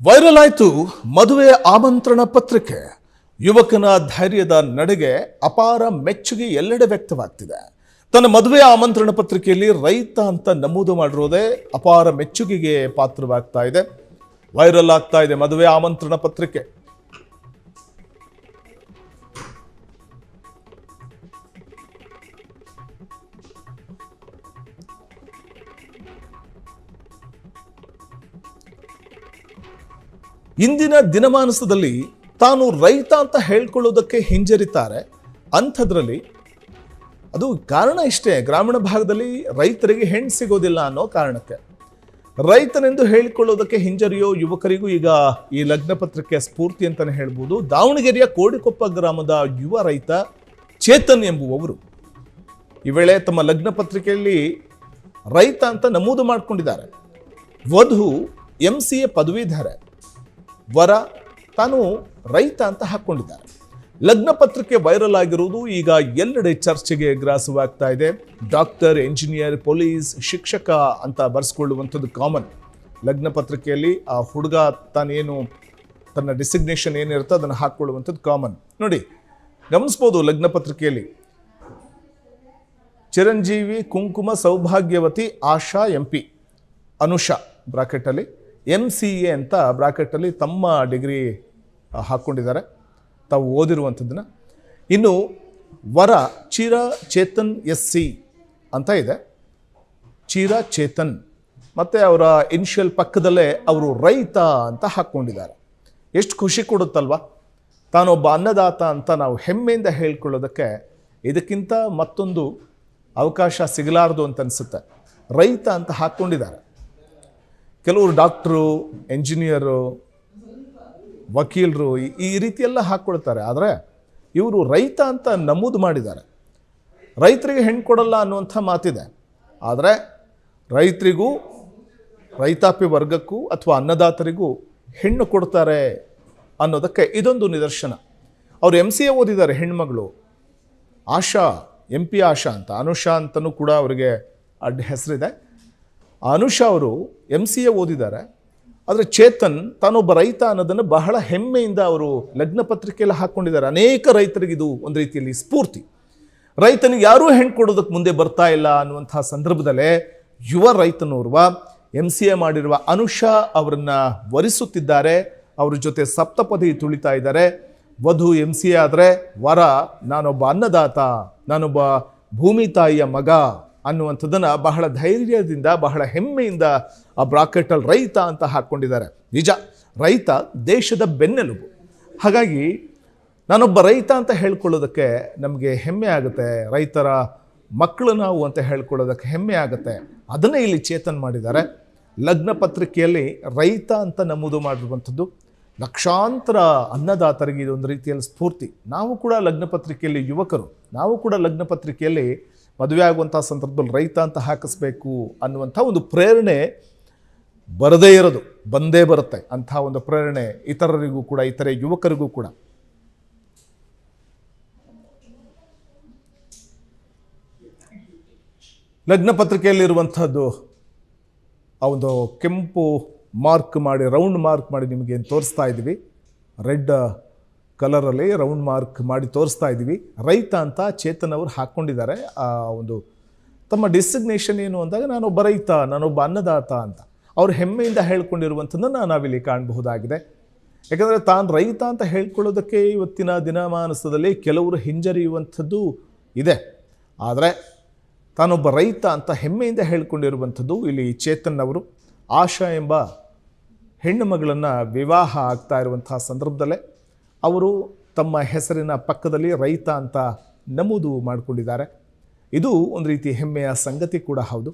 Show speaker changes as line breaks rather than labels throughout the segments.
Viral ಆಯಿತು ಮದುವೆ ಆಮಂತ್ರಣ ಪತ್ರಿಕೆ. ಯುವಕನ ಧೈರ್ಯದ ನಡೆಗೆ ಅಪಾರ ಮೆಚ್ಚುಗೆ ಎಲ್ಲೆಡೆ ವ್ಯಕ್ತವಾಗ್ತಿದೆ. ತನ್ನ ಮದುವೆ ಆಮಂತ್ರಣ ಪತ್ರಿಕೆಯಲ್ಲಿ ರೈತ ಅಂತ ನಮೂದು ಮಾಡಿರೋದೇ ಅಪಾರ ಮೆಚ್ಚುಗೆಗೆ ಪಾತ್ರವಾಗ್ತಾ ಇದೆ. ವೈರಲ್ ಆಗ್ತಾ ಇದೆ ಮದುವೆ ಆಮಂತ್ರಣ ಪತ್ರಿಕೆ. ಇಂದಿನ ದಿನಮಾನದಲ್ಲಿ ತಾನು ರೈತ ಅಂತ ಹೇಳ್ಕೊಳ್ಳೋದಕ್ಕೆ ಹಿಂಜರಿತಾರೆ. ಅಂಥದ್ರಲ್ಲಿ ಅದು ಕಾರಣ ಇಷ್ಟೇ, ಗ್ರಾಮೀಣ ಭಾಗದಲ್ಲಿ ರೈತರಿಗೆ ಹೆಣ್ಣು ಸಿಗೋದಿಲ್ಲ ಅನ್ನೋ ಕಾರಣಕ್ಕೆ ರೈತನೆಂದು ಹೇಳಿಕೊಳ್ಳೋದಕ್ಕೆ ಹಿಂಜರಿಯೋ ಯುವಕರಿಗೂ ಈಗ ಈ ಲಗ್ನ ಪತ್ರಿಕೆಯ ಸ್ಫೂರ್ತಿ ಅಂತಲೇ ಹೇಳ್ಬೋದು. ದಾವಣಗೆರೆಯ ಕೋಡಿಕೊಪ್ಪ ಗ್ರಾಮದ ಯುವ ರೈತ ಚೇತನ್ ಎಂಬುವವರು ಈ ವೇಳೆ ತಮ್ಮ ಲಗ್ನ ಪತ್ರಿಕೆಯಲ್ಲಿ ರೈತ ಅಂತ ನಮೂದು ಮಾಡಿಕೊಂಡಿದ್ದಾರೆ. ವಧು MCA ಪದವೀಧರೆ, ವರ ತಾನು ರೈತ ಅಂತ ಹಾಕ್ಕೊಂಡಿದ್ದಾರೆ. ಲಗ್ನ ಪತ್ರಿಕೆ ವೈರಲ್ ಆಗಿರುವುದು ಈಗ ಎಲ್ಲೆಡೆ ಚರ್ಚೆಗೆ ಗ್ರಾಸವಾಗ್ತಾ ಇದೆ. ಡಾಕ್ಟರ್, ಎಂಜಿನಿಯರ್, ಪೊಲೀಸ್, ಶಿಕ್ಷಕ ಅಂತ ಬರೆಸ್ಕೊಳ್ಳುವಂಥದ್ದು ಕಾಮನ್. ಲಗ್ನ ಪತ್ರಿಕೆಯಲ್ಲಿ ಆ ಹುಡುಗ ತಾನೇನು ತನ್ನ ಡಿಸಿಗ್ನೇಷನ್ ಏನಿರುತ್ತೋ ಅದನ್ನು ಹಾಕ್ಕೊಳ್ಳುವಂಥದ್ದು ಕಾಮನ್. ನೋಡಿ, ಗಮನಿಸ್ಬೋದು ಲಗ್ನ ಪತ್ರಿಕೆಯಲ್ಲಿ ಚಿರಂಜೀವಿ, ಕುಂಕುಮ, ಸೌಭಾಗ್ಯವತಿ, ಆಶಾ, MP, ಅನುಷಾ ಬ್ರಾಕೆಟಲ್ಲಿ, MCA ಅಂತ ಬ್ರಾಕೆಟಲ್ಲಿ ತಮ್ಮ ಡಿಗ್ರಿ ಹಾಕ್ಕೊಂಡಿದ್ದಾರೆ, ತಾವು ಓದಿರುವಂಥದ್ದನ್ನು. ಇನ್ನು ವರ ಚಿರ ಚೇತನ್ SC ಅಂತ ಇದೆ, ಚಿರ ಚೇತನ್, ಮತ್ತು ಅವರ ಇನಿಷಿಯಲ್ ಪಕ್ಕದಲ್ಲೇ ಅವರು ರೈತ ಅಂತ ಹಾಕ್ಕೊಂಡಿದ್ದಾರೆ. ಎಷ್ಟು ಖುಷಿ ಕೊಡುತ್ತಲ್ವ? ತಾನೊಬ್ಬ ಅನ್ನದಾತ ಅಂತ ನಾವು ಹೆಮ್ಮೆಯಿಂದ ಹೇಳ್ಕೊಳ್ಳೋದಕ್ಕೆ ಇದಕ್ಕಿಂತ ಮತ್ತೊಂದು ಅವಕಾಶ ಸಿಗಲಾರದು ಅಂತ ಅನಿಸುತ್ತೆ. ರೈತ ಅಂತ ಹಾಕ್ಕೊಂಡಿದ್ದಾರೆ. ಕೆಲವರು ಡಾಕ್ಟ್ರು, ಎಂಜಿನಿಯರು, ವಕೀಲರು ಈ ರೀತಿಯೆಲ್ಲ ಹಾಕ್ಕೊಳ್ತಾರೆ. ಆದರೆ ಇವರು ರೈತ ಅಂತ ನಮೂದು ಮಾಡಿದ್ದಾರೆ. ರೈತರಿಗೆ ಹೆಣ್ಣು ಕೊಡಲ್ಲ ಅನ್ನುವಂಥ ಮಾತಿದೆ. ಆದರೆ ರೈತರಿಗೂ, ರೈತಾಪಿ ವರ್ಗಕ್ಕೂ ಅಥವಾ ಅನ್ನದಾತರಿಗೂ ಹೆಣ್ಣು ಕೊಡ್ತಾರೆ ಅನ್ನೋದಕ್ಕೆ ಇದೊಂದು ನಿದರ್ಶನ. ಅವರು MCA ಓದಿದ್ದಾರೆ ಹೆಣ್ಮಗಳು, ಆಶಾ, MP ಆಶಾ ಅಂತ, ಅನುಷಾ ಅಂತಲೂ ಕೂಡ ಅವರಿಗೆ ಅಡ್ಡ ಹೆಸರಿದೆ. ಅನುಷಾ ಅವರು MCA ಓದಿದ್ದಾರೆ. ಆದರೆ ಚೇತನ್ ತಾನೊಬ್ಬ ರೈತ ಅನ್ನೋದನ್ನು ಬಹಳ ಹೆಮ್ಮೆಯಿಂದ ಅವರು ಲಗ್ನ ಪತ್ರಿಕೆಯಲ್ಲಿ ಹಾಕ್ಕೊಂಡಿದ್ದಾರೆ. ಅನೇಕ ರೈತರಿಗೆ ಇದು ಒಂದು ರೀತಿಯಲ್ಲಿ ಸ್ಫೂರ್ತಿ. ರೈತನಿಗೆ ಯಾರೂ ಹೆಣ್ಣು ಕೊಡೋದಕ್ಕೆ ಮುಂದೆ ಬರ್ತಾ ಇಲ್ಲ ಅನ್ನುವಂಥ ಸಂದರ್ಭದಲ್ಲೇ ಯುವ ರೈತನೋರ್ವ MCA ಮಾಡಿರುವ ಅನುಷಾ ಅವರನ್ನು ವರಿಸುತ್ತಿದ್ದಾರೆ. ಅವ್ರ ಜೊತೆ ಸಪ್ತಪದಿ ತುಳಿತಾ ಇದ್ದಾರೆ. ವಧು MCA ಆದರೆ ವರ ನಾನೊಬ್ಬ ಅನ್ನದಾತ, ನಾನೊಬ್ಬ ಭೂಮಿ ತಾಯಿಯ ಮಗ ಅನ್ನುವಂಥದ್ದನ್ನು ಬಹಳ ಧೈರ್ಯದಿಂದ, ಬಹಳ ಹೆಮ್ಮೆಯಿಂದ ಆ ಬ್ರಾಕೆಟಲ್ಲಿ ರೈತ ಅಂತ ಹಾಕ್ಕೊಂಡಿದ್ದಾರೆ. ನಿಜ, ರೈತ ದೇಶದ ಬೆನ್ನೆಲುಬು. ಹಾಗಾಗಿ ನಾನೊಬ್ಬ ರೈತ ಅಂತ ಹೇಳ್ಕೊಳ್ಳೋದಕ್ಕೆ ನಮಗೆ ಹೆಮ್ಮೆ ಆಗುತ್ತೆ. ರೈತರ ಮಕ್ಕಳು ನಾವು ಅಂತ ಹೇಳ್ಕೊಳ್ಳೋದಕ್ಕೆ ಹೆಮ್ಮೆ ಆಗುತ್ತೆ. ಅದನ್ನೇ ಇಲ್ಲಿ ಚೇತನ್ ಮಾಡಿದ್ದಾರೆ. ಲಗ್ನ ಪತ್ರಿಕೆಯಲ್ಲಿ ರೈತ ಅಂತ ನಮೂದು ಮಾಡಿರುವಂಥದ್ದು ಲಕ್ಷಾಂತರ ಅನ್ನದಾತರಿಗೆ ಇದೊಂದು ರೀತಿಯಲ್ಲಿ ಸ್ಫೂರ್ತಿ. ನಾವು ಕೂಡ ಲಗ್ನ ಪತ್ರಿಕೆಯಲ್ಲಿ ಯುವಕರು, ನಾವು ಕೂಡ ಲಗ್ನ ಪತ್ರಿಕೆಯಲ್ಲಿ ಮದುವೆ ಆಗುವಂಥ ಸಂದರ್ಭದಲ್ಲಿ ರೈತ ಅಂತ ಹಾಕಿಸ್ಬೇಕು ಅನ್ನುವಂಥ ಒಂದು ಪ್ರೇರಣೆ ಬರದೇ ಇರೋದು ಬಂದೇ ಬರುತ್ತೆ. ಅಂಥ ಒಂದು ಪ್ರೇರಣೆ ಇತರರಿಗೂ ಕೂಡ, ಇತರೆ ಯುವಕರಿಗೂ ಕೂಡ. ಲಗ್ನ ಪತ್ರಿಕೆಯಲ್ಲಿರುವಂಥದ್ದು ಆ ಒಂದು ಕೆಂಪು ಮಾರ್ಕ್ ಮಾಡಿ, ರೌಂಡ್ ಮಾರ್ಕ್ ಮಾಡಿ ನಿಮಗೆ ತೋರಿಸ್ತಾ ಇದ್ದೀವಿ. ರೆಡ್ ಕಲರಲ್ಲಿ ರೌಂಡ್ ಮಾರ್ಕ್ ಮಾಡಿ ತೋರಿಸ್ತಾ ಇದ್ದೀವಿ. ರೈತ ಅಂತ ಚೇತನ್ ಅವರು ಹಾಕ್ಕೊಂಡಿದ್ದಾರೆ. ಆ ಒಂದು ತಮ್ಮ ಡಿಸಿಗ್ನೇಷನ್ ಏನು ಅಂದಾಗ ನಾನೊಬ್ಬ ರೈತ, ನಾನೊಬ್ಬ ಅನ್ನದಾತ ಅಂತ ಅವ್ರು ಹೆಮ್ಮೆಯಿಂದ ಹೇಳ್ಕೊಂಡಿರುವಂಥದ್ದನ್ನು ನಾವಿಲ್ಲಿ ಕಾಣಬಹುದಾಗಿದೆ. ಯಾಕಂದರೆ ತಾನು ರೈತ ಅಂತ ಹೇಳ್ಕೊಳ್ಳೋದಕ್ಕೆ ಇವತ್ತಿನ ದಿನಮಾನದಲ್ಲಿ ಕೆಲವರು ಹಿಂಜರಿಯುವಂಥದ್ದು ಇದೆ. ಆದರೆ ತಾನೊಬ್ಬ ರೈತ ಅಂತ ಹೆಮ್ಮೆಯಿಂದ ಹೇಳ್ಕೊಂಡಿರುವಂಥದ್ದು ಇಲ್ಲಿ ಚೇತನ್ ಅವರು. ಆಶಾ ಎಂಬ ಹೆಣ್ಣು ಮಗಳನ್ನು ವಿವಾಹ ಆಗ್ತಾ ಇರುವಂಥ ಸಂದರ್ಭದಲ್ಲೇ ಅವರು ತಮ್ಮ ಹೆಸರಿನ ಪಕ್ಕದಲ್ಲಿ ರೈತ ಅಂತ ನಮೂದು ಮಾಡಿಕೊಂಡಿದ್ದಾರೆ. ಇದು ಒಂದು ರೀತಿ ಹೆಮ್ಮೆಯ ಸಂಗತಿ ಕೂಡ ಹೌದು.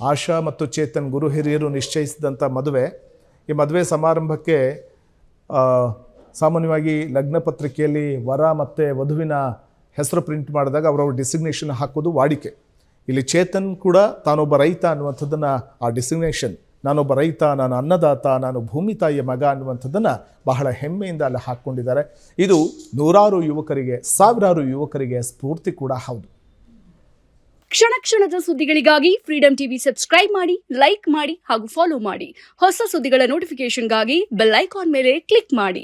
ಆಶಾ ಮತ್ತು ಚೇತನ್ ಗುರು ಹಿರಿಯರು ನಿಶ್ಚಯಿಸಿದಂಥ ಮದುವೆ. ಈ ಮದುವೆ ಸಮಾರಂಭಕ್ಕೆ ಸಾಮಾನ್ಯವಾಗಿ ಲಗ್ನ ಪತ್ರಿಕೆಯಲ್ಲಿ ವರ ಮತ್ತು ವಧುವಿನ ಹೆಸರು ಪ್ರಿಂಟ್ ಮಾಡಿದಾಗ ಅವರವ್ರ ಡಿಸಿಗ್ನೇಷನ್ ಹಾಕೋದು ವಾಡಿಕೆ. ಇಲ್ಲಿ ಚೇತನ್ ಕೂಡ ತಾನೊಬ್ಬ ರೈತ ಅನ್ನುವಂಥದ್ದನ್ನು, ಆ ಡಿಸಿಗ್ನೇಷನ್ ನಾನೊಬ್ಬ ರೈತ, ನಾನು ಅನ್ನದಾತ, ನಾನು ಭೂಮಿ ತಾಯಿಯ ಮಗ ಅನ್ನುವಂಥದ್ದನ್ನು ಬಹಳ ಹೆಮ್ಮೆಯಿಂದ ಅಲ್ಲಿ ಹಾಕ್ಕೊಂಡಿದ್ದಾರೆ. ಇದು ನೂರಾರು ಯುವಕರಿಗೆ, ಸಾವಿರಾರು ಯುವಕರಿಗೆ ಸ್ಫೂರ್ತಿ ಕೂಡ ಹೌದು.
ಕ್ಷಣ ಕ್ಷಣದ ಸುದ್ದಿಗಳಿಗಾಗಿ ಫ್ರೀಡಂ ಟಿವಿ ಸಬ್ಸ್ಕ್ರೈಬ್ ಮಾಡಿ, ಲೈಕ್ ಮಾಡಿ ಹಾಗೂ ಫಾಲೋ ಮಾಡಿ. ಹೊಸ ಸುದ್ದಿಗಳ ನೋಟಿಫಿಕೇಶನ್ಗಾಗಿ ಬೆಲ್ ಐಕಾನ್ ಮೇಲೆ ಕ್ಲಿಕ್ ಮಾಡಿ.